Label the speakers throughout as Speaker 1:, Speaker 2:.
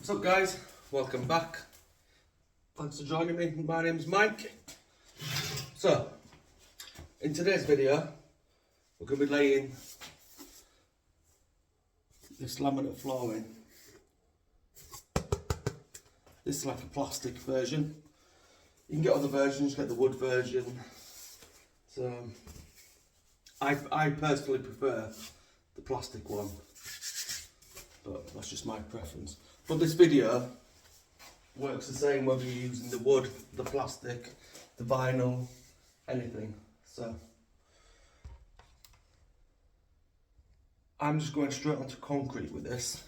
Speaker 1: What's up guys, welcome back. Thanks for joining me. My name's Mike. So, in today's video, we're going to be laying this laminate flooring. This is like a plastic version. You can get other versions, get the wood version. So, I personally prefer the plastic one, but that's just my preference. But this video works the same whether you're using the wood, the plastic, the vinyl, anything. So I'm just going straight onto concrete with this.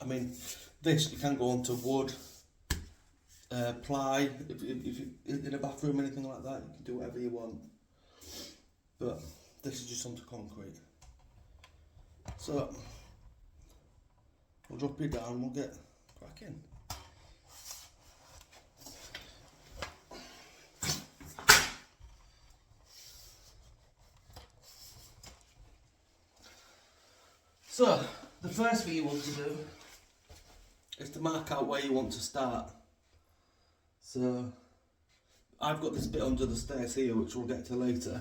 Speaker 1: I mean, this you can go onto wood, ply, if in a bathroom, anything like that, you can do whatever you want. But this is just onto concrete. So we'll drop it down, we'll get cracking. So the first thing you want to do is to mark out where you want to start. So I've got this bit under the stairs here, which we'll get to later.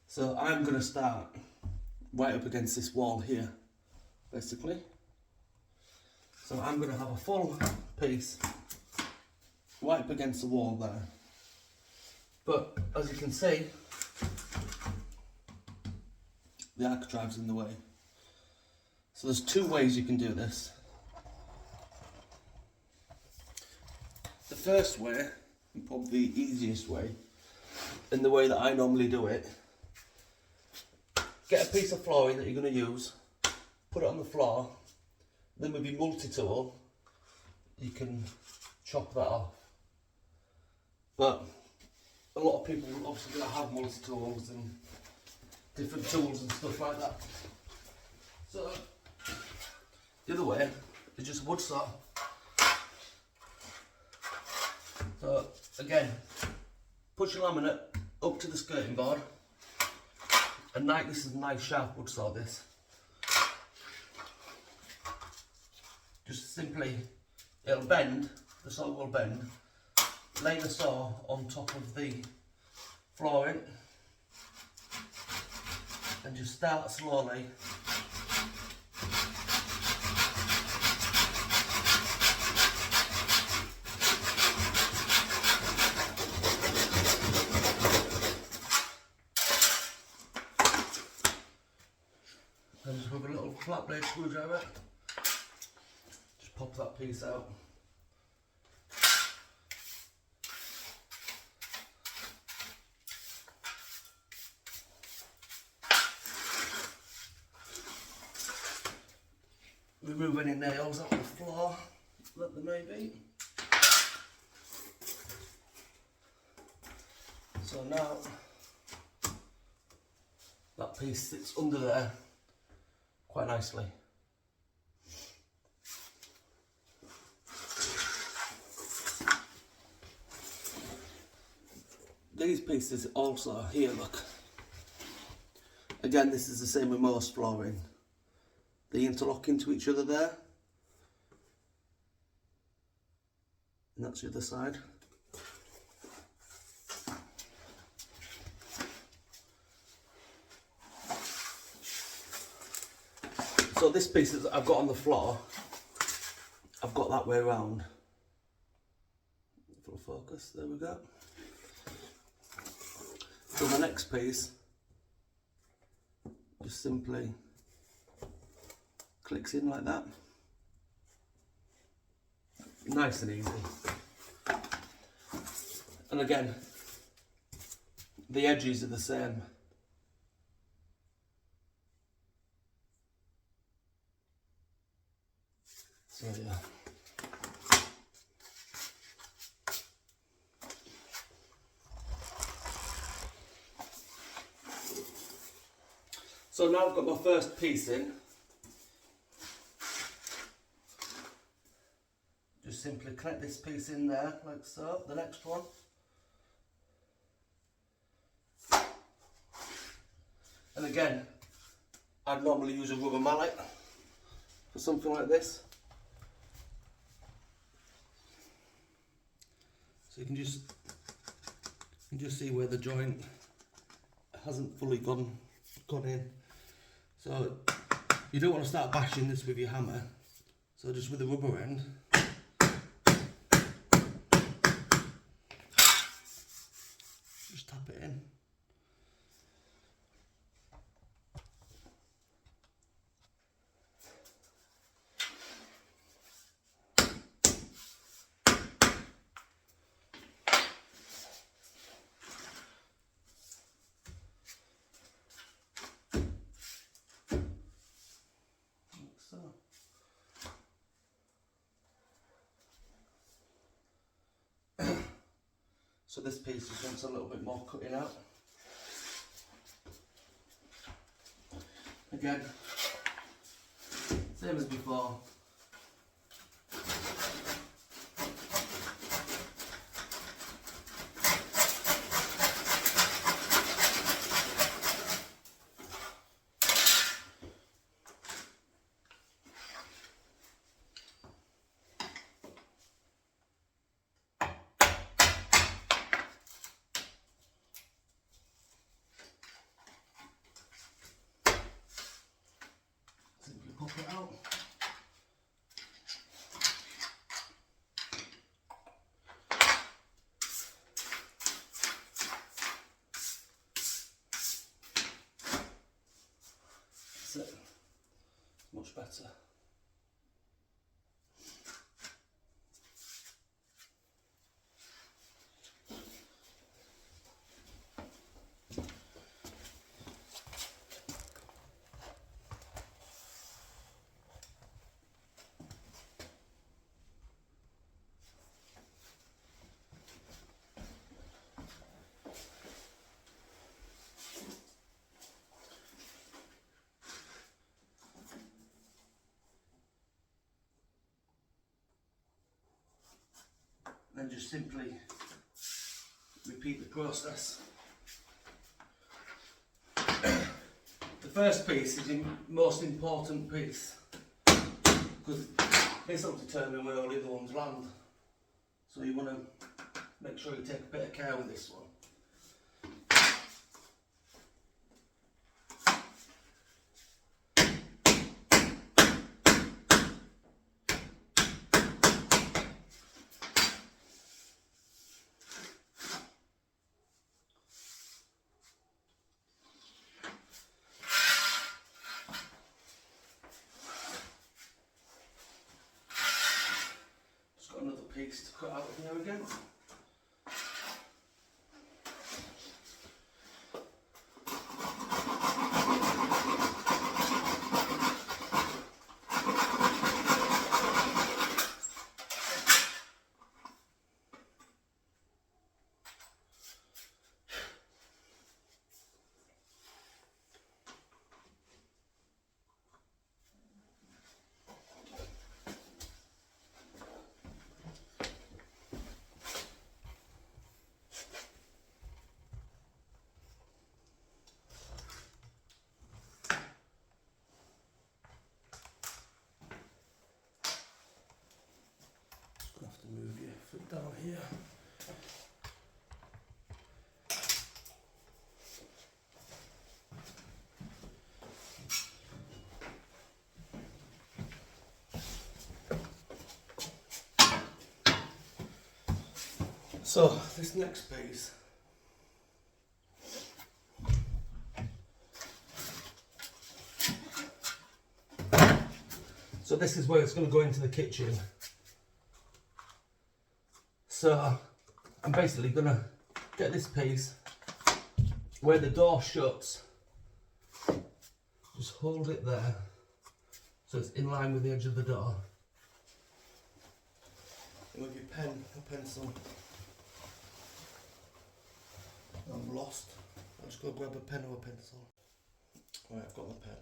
Speaker 1: So I'm going to start right up against this wall here, basically. So I'm going to have a full piece right up against the wall there. But as you can see, the architrave's in the way. So there's two ways you can do this. The first way, and probably the easiest way, and the way that I normally do it, get a piece of flooring that you're going to use, put it on the floor, then with your multi-tool, you can chop that off. But a lot of people obviously going to have multi-tools and different tools and stuff like that. So the other way is just wood saw. So again, push your laminate up to the skirting board. And this is a nice sharp wood saw, this. Just simply, it'll bend, the saw will bend. Lay the saw on top of the flooring and just start slowly. And just with a little flat blade screwdriver, just pop that piece out. Remove any nails off the floor that there may be. So now that piece sits under there quite nicely. These pieces also, here look, again this is the same with most flooring, they interlock into each other there, and that's the other side. So this piece that I've got on the floor, I've got that way around. Full focus, there we go. So the next piece just simply clicks in like that. Nice and easy. And again, the edges are the same. So yeah. So now I've got my first piece in. Just simply connect this piece in there, like so. The next one. And again, I'd normally use a rubber mallet. for something like this. So you can just see where the joint hasn't fully gone in. So you don't want to start bashing this with your hammer. So just with the rubber end, just tap it in. So this piece just wants a little bit more cutting out. Again, same as before. Pop it out. That's it. Much better. Then just simply repeat the process. The first piece is the most important piece because this will determine where all the other ones land. So you want to make sure you take a bit of care with this one. Another piece to cut out of here again. Have to move your foot down here. So this next piece, so this is where it's going to go into the kitchen. So I'm basically going to get this piece where the door shuts, just hold it there so it's in line with the edge of the door. And with your pen or pencil, I'm lost. I'll just go grab a pen or a pencil. Right, I've got my pen.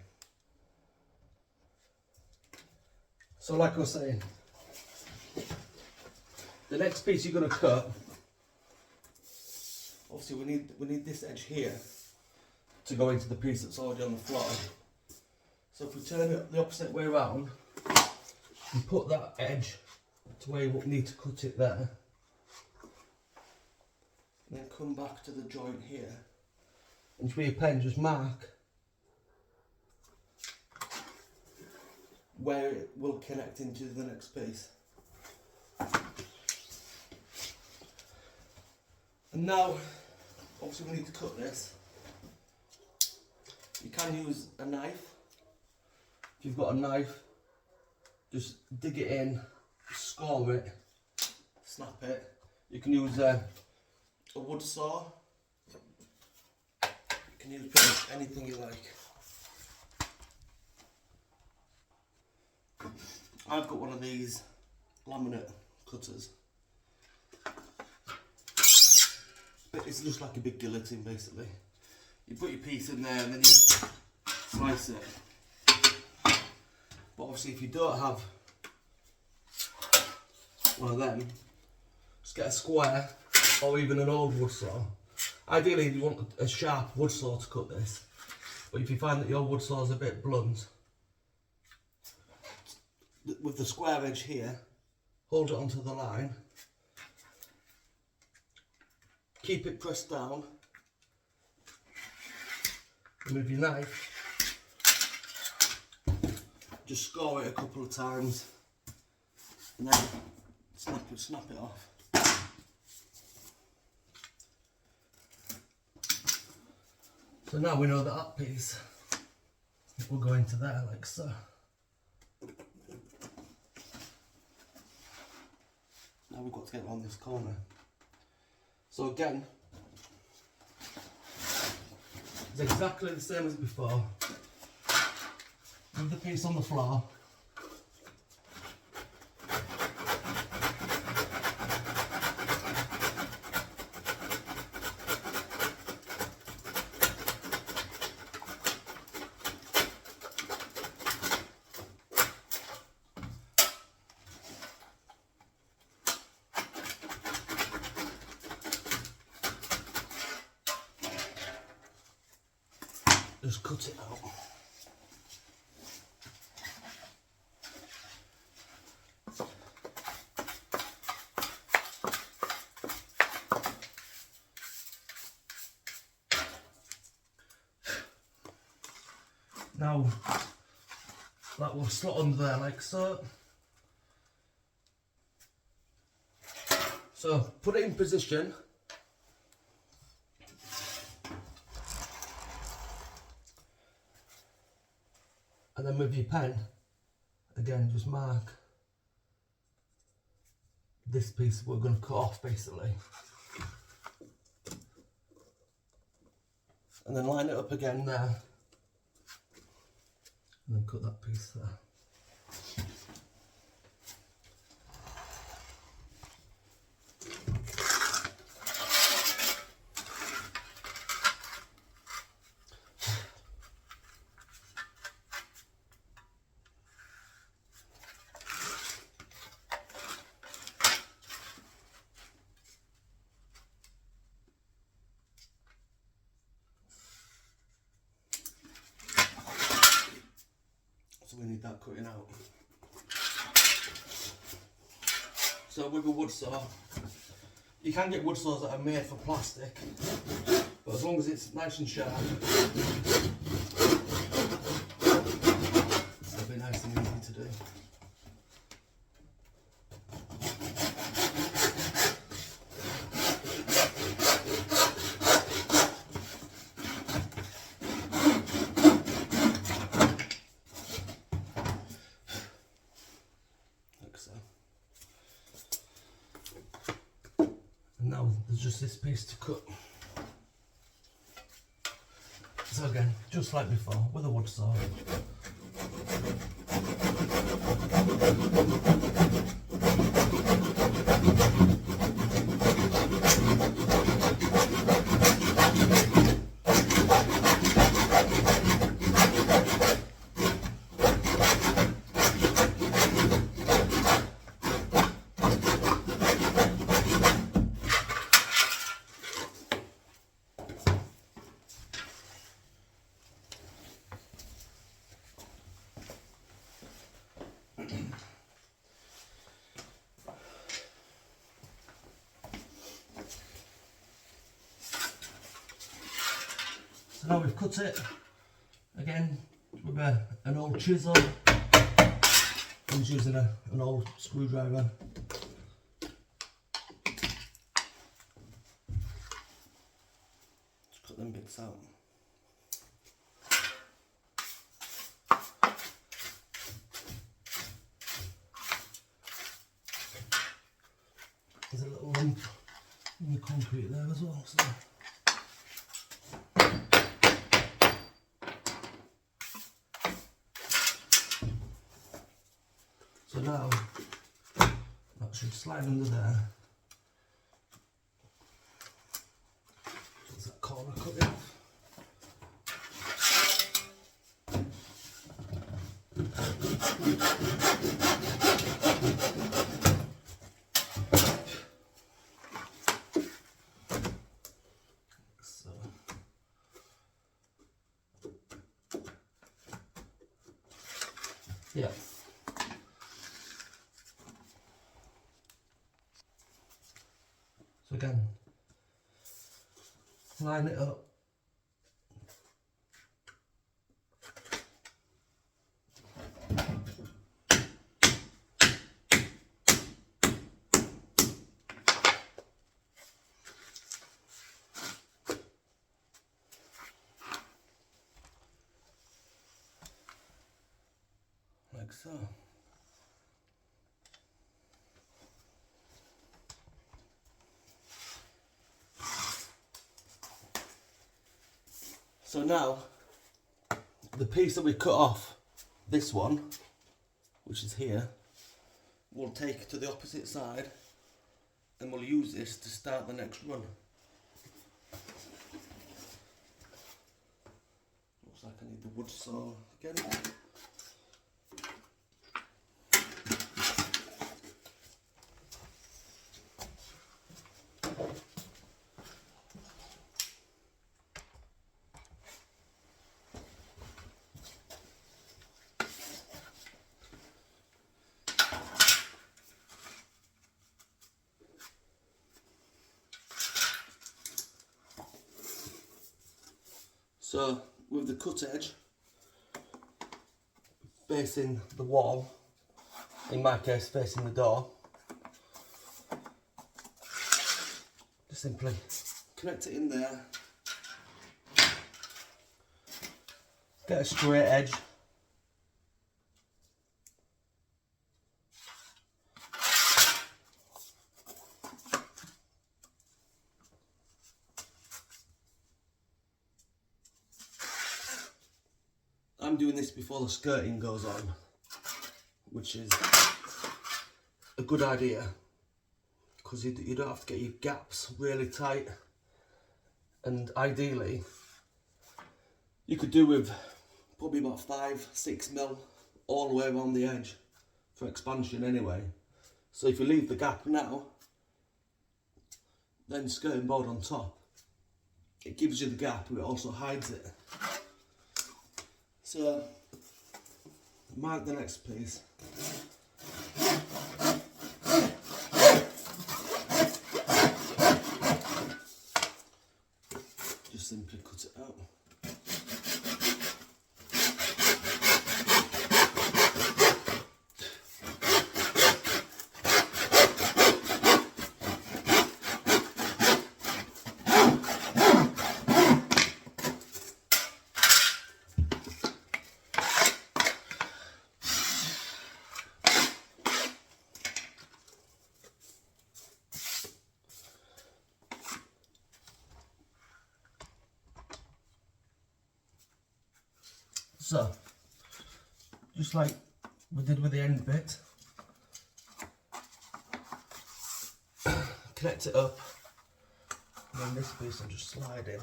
Speaker 1: So like I was saying, the next piece you're going to cut, obviously we need this edge here to go into the piece that's already on the floor. So if we turn it the opposite way around, You put that edge to where you need to cut it there. And then come back to the joint here. And with your pen, just mark where it will connect into the next piece. And now, obviously we need to cut this. You can use a knife. If you've got a knife, just dig it in, score it, snap it. You can use a wood saw. You can use pretty much anything you like. I've got one of these laminate cutters. It's just like a big guillotine basically. You put your piece in there and then you slice it. But obviously if you don't have one of them, just get a square or even an old wood saw. Ideally you want a sharp wood saw to cut this, but if you find that your wood saw is a bit blunt, with the square edge here, hold it onto the line, keep it pressed down, and with your knife, just score it a couple of times, and then snap it off. So now we know that that piece will go into there like so. Now we've got to get around this corner. So again, it's exactly the same as before. Move the piece on the floor. Just cut it out. Now that will slot under there like so. So put it in position. And then with your pen, again, just mark this piece we're going to cut off basically. And then line it up again there. And then cut that piece there. So we need that cutting out. So with a wood saw, you can get wood saws that are made for plastic, but as long as it's nice and sharp, it'll be nice and easy to do. Now there's just this piece to cut. So again, just like before, with a wood saw. Now we've cut it again with an old chisel. I was using an old screwdriver. Just cut them bits out. There's a little lump in the concrete there as well. So now that should slide under there. There's that corner cut off. Yeah. So again, line it up. Like so. So now, the piece that we cut off, this one, which is here, we'll take it to the opposite side and we'll use this to start the next run. Looks like I need the wood saw again. So with the cut edge facing the wall, in my case facing the door, just simply connect it in there, get a straight edge, I'm doing this before the skirting goes on, which is a good idea because you don't have to get your gaps really tight, and ideally you could do with probably about 5-6 mil all the way around the edge for expansion anyway. So if you leave the gap now, then skirting board on top, it gives you the gap but it also hides it. So, mark the next piece. Just simply cut it out. So, just like we did with the end bit, connect it up, and then this piece will just slide in,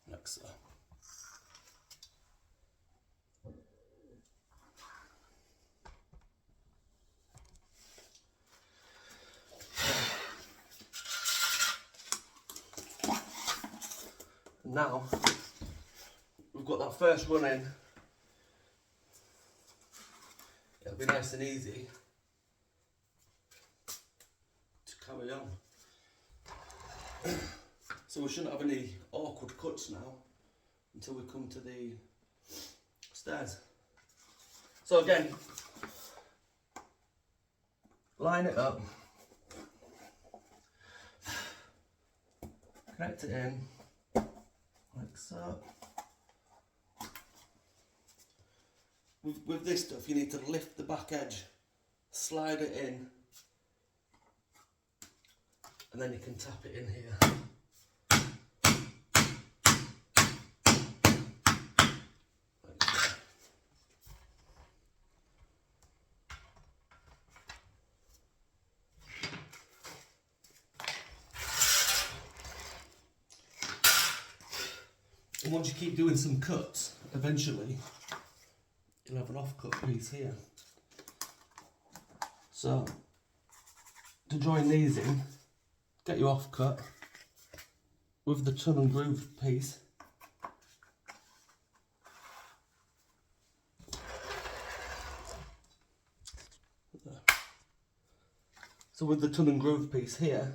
Speaker 1: like so. Now we've got that first run in, it'll be nice and easy to carry on. So we shouldn't have any awkward cuts now until we come to the stairs. So again, line it up, connect it in like so. With this stuff you need to lift the back edge, slide it in, and then you can tap it in here. Like so. And once you keep doing some cuts, eventually you'll have an off-cut piece here. So, to join these in, get your off-cut with the ton and groove piece. So with the ton and groove piece here,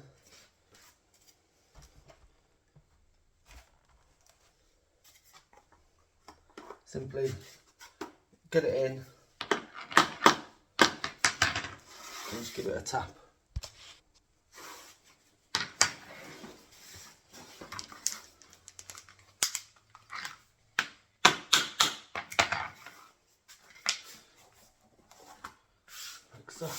Speaker 1: simply get it in and just give it a tap. Like so.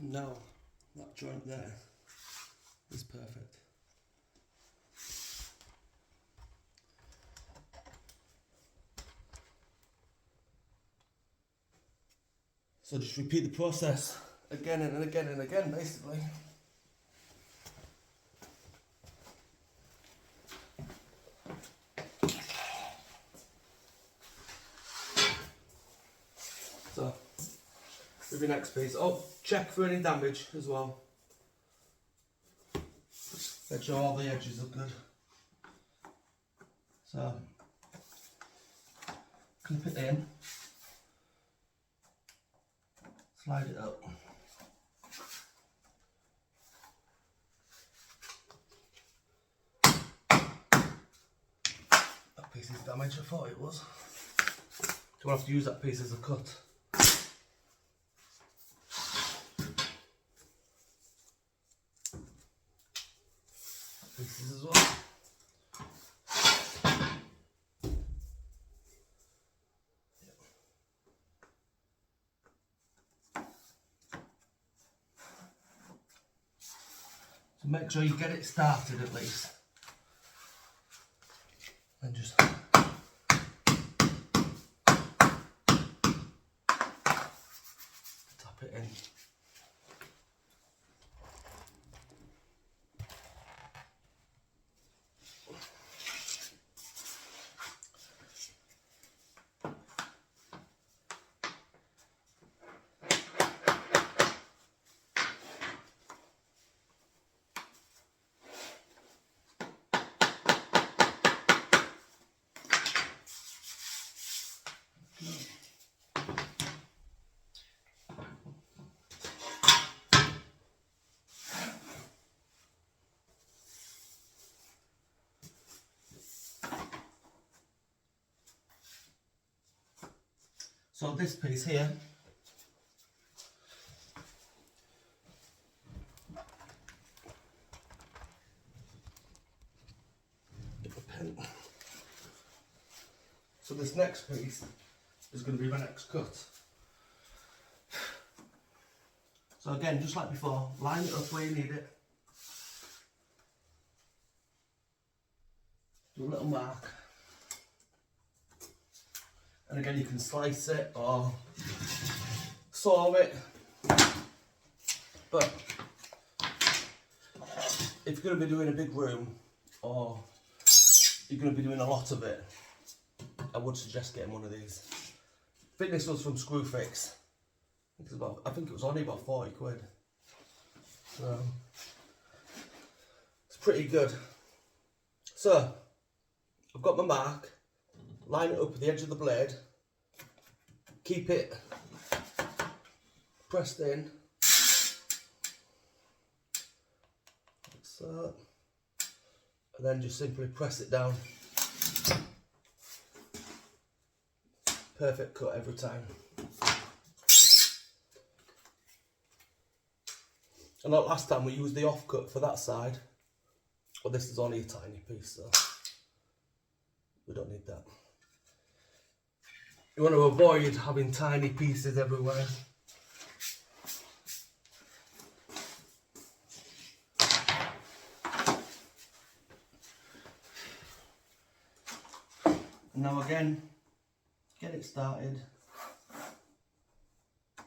Speaker 1: And now that joint there is perfect. So just repeat the process again and again and again, basically. So, with your next piece, check for any damage as well. Make sure all the edges are good. So, clip it in, slide it up. That piece is damaged, I thought it was. So we'll have to use that piece as a cut. Pieces as well. So make sure you get it started at least. And just tap it in. So this piece here, get the pen. So this next piece is going to be my next cut. So again, just like before, line it up where you need it. Do a little mark. And again, you can slice it or saw it. But if you're going to be doing a big room or you're going to be doing a lot of it, I would suggest getting one of these. I think this was from Screwfix. I think it was only about 40 quid. So pretty good. So, I've got my mark, line it up at the edge of the blade, keep it pressed in, like so, and then just simply press it down. Perfect cut every time. And like last time we used the offcut for that side, but this is only a tiny piece, so we don't need that. You want to avoid having tiny pieces everywhere. And now again, get it started. If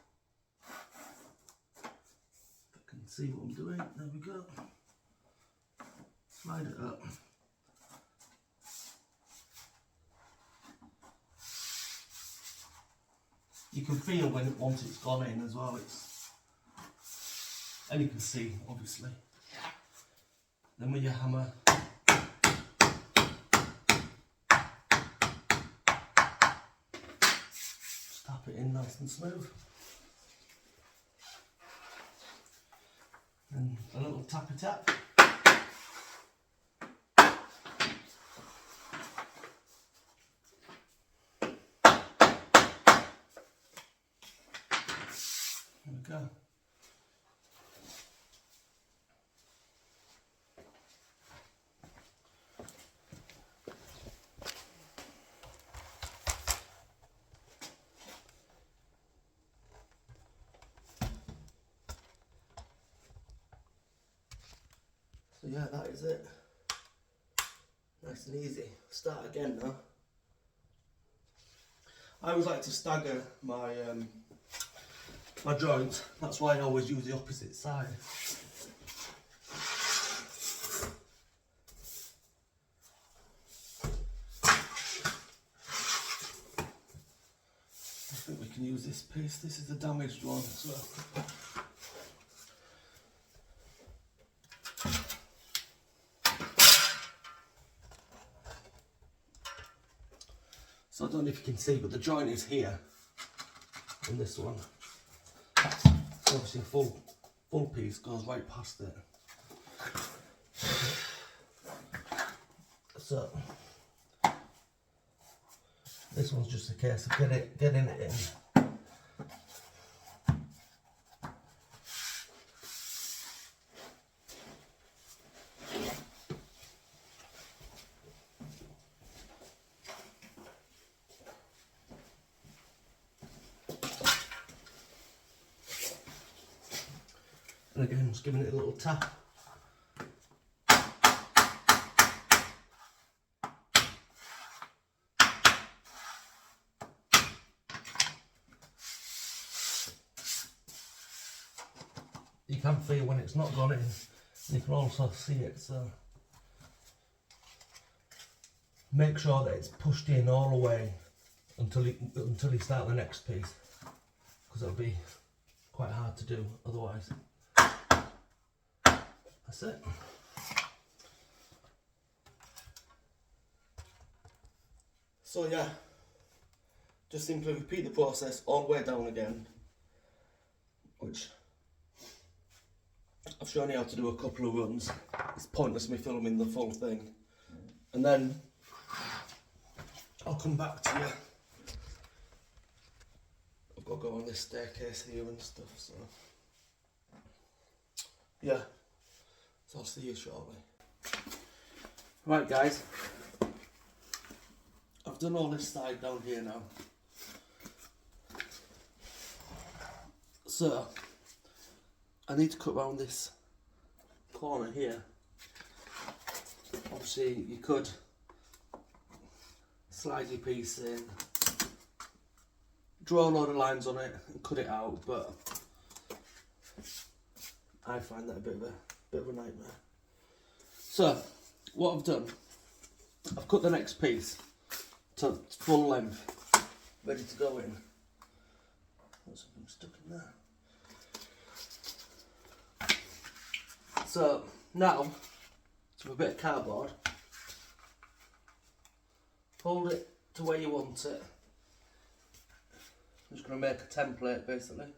Speaker 1: I can see what I'm doing, there we go. Slide it up. You can feel when once it's gone in as well. And you can see, obviously. Then with your hammer, just tap it in nice and smooth. And a little tappy tap. There we go. So yeah, that is it. Nice and easy. Start again now. I always like to stagger my my joints. That's why I always use the opposite side. I think we can use this piece. This is a damaged one, so I don't know if you can see, but the joint is here in this one. So obviously a full piece goes right past it. So this one's just a case of getting it in. And again, just giving it a little tap. You can feel when it's not gone in, and you can also see it, so make sure that it's pushed in all the way until you start the next piece, because it'll be quite hard to do otherwise. That's it. So yeah, just simply repeat the process all the way down again, which I've shown you how to do a couple of runs. It's pointless me filming the full thing. And then I'll come back to you. I've got to go on this staircase here and stuff, so yeah. So I'll see you shortly. Right guys, I've done all this side down here now. So I need to cut around this corner here. Obviously you could slide your piece in, draw a load of lines on it and cut it out, but I find that a bit of a nightmare. So what I've done, I've cut the next piece to full length, ready to go in. Got something stuck in there. So now So a bit of cardboard, hold it to where you want it. I'm just going to make a template basically.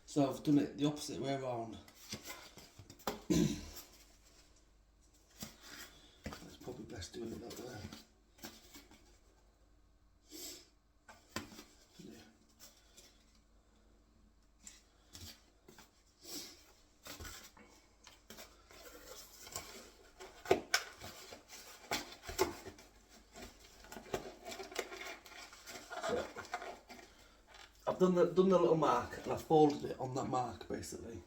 Speaker 1: So I've done it the opposite way around. It's probably best doing it that way. I've done the little mark and I've folded it on that mark basically.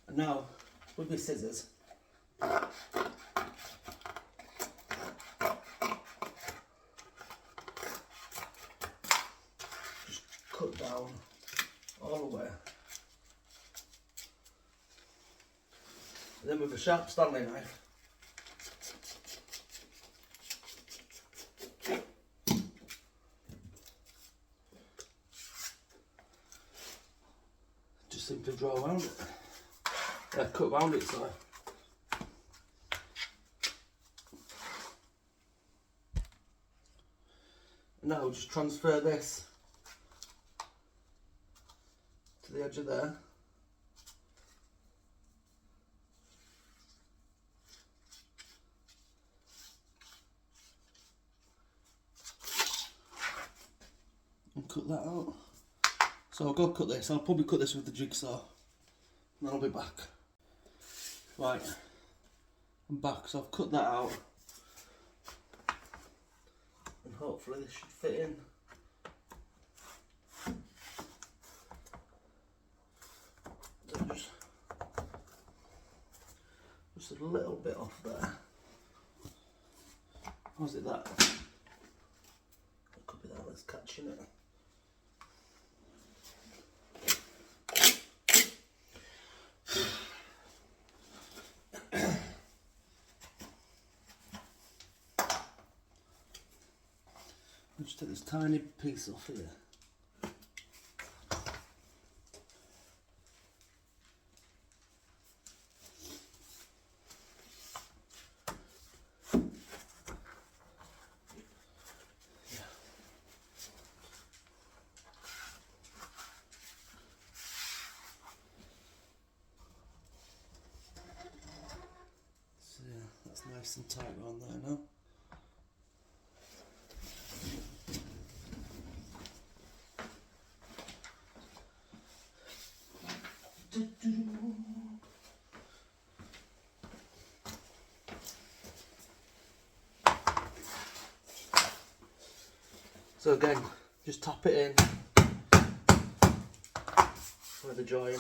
Speaker 1: And now with my scissors, just cut down all the way. And then with a sharp Stanley knife, just simply draw around it. Cut around it, sorry. And now just transfer this to the edge of there. And cut that out. So I'll go cut this. I'll probably cut this with the jigsaw. And then I'll be back. Right. I'm back. So I've cut that out. And hopefully this should fit in. So just a little bit off there. How's it that? It could be that that's catching it. I'll just take this tiny piece off here. So yeah, that's nice and tight around there now. So again, just tap it in where the join.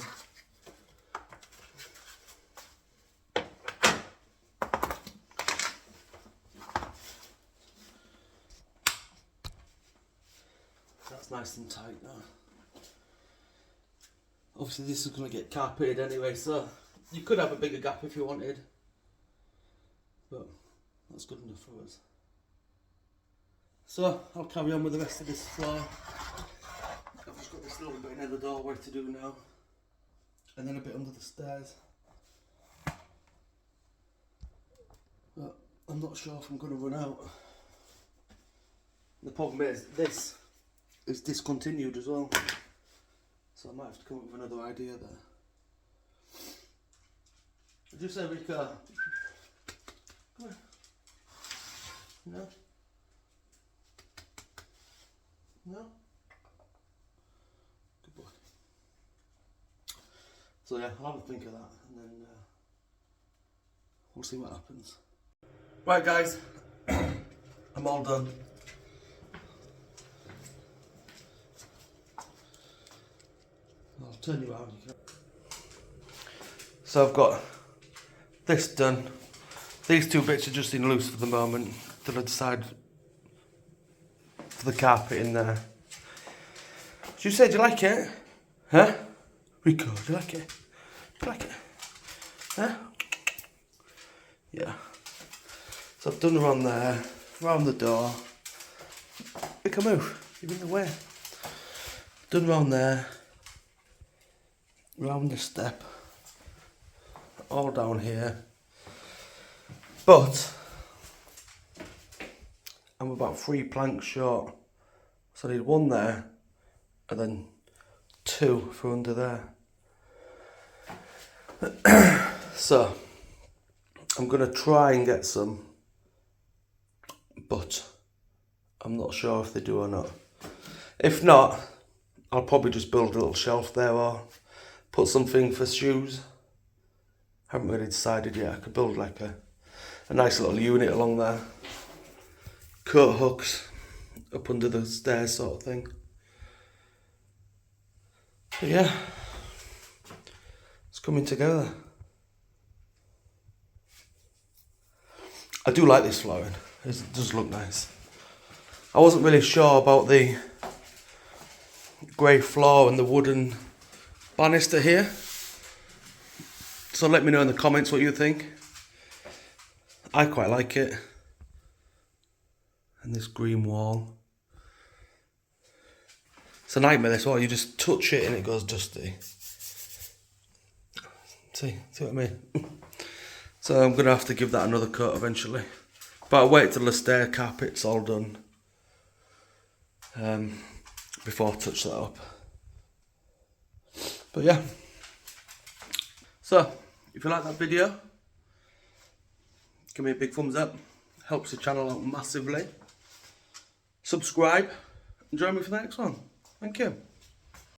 Speaker 1: That's nice and tight now. Obviously this is going to get carpeted anyway, so you could have a bigger gap if you wanted, but that's good enough for us. So I'll carry on with the rest of this floor. I've just got this little bit near the doorway to do now, and then a bit under the stairs. But I'm not sure if I'm going to run out. The problem is this is discontinued as well, so I might have to come up with another idea there. Just say, Rico, come on. No? No? Good boy. So yeah, I'll have a think of that and then we'll see what happens. Right guys, I'm all done. I'll turn you around. So I've got this done. These two bits are just in loose for the moment till I decide for the carpet in there. So you said, do you like it? Huh? Rico, do you like it? Do you like it? Huh? Yeah. So I've done around there, around the door. Rico, move. You're in the way. Done around there, round the step, all down here. But I'm about 3 planks short. So I need 1 there and then 2 for under there. So I'm going to try and get some, but I'm not sure if they do or not. If not, I'll probably just build a little shelf there or put something for shoes. Haven't really decided yet. I could build like a nice little unit along there. Coat hooks up under the stairs sort of thing. But yeah, it's coming together. I do like this flooring. It does look nice. I wasn't really sure about the grey floor and the wooden banister here. So let me know in the comments what you think. I quite like it. And this green wall. It's a nightmare this wall. You just touch it and it goes dusty. See what I mean? So I'm going to have to give that another coat eventually. But I'll wait till the stair carpet's all done. Before I touch that up. But yeah. So, if you like that video, give me a big thumbs up. Helps the channel out massively. Subscribe and join me for the next one. Thank you.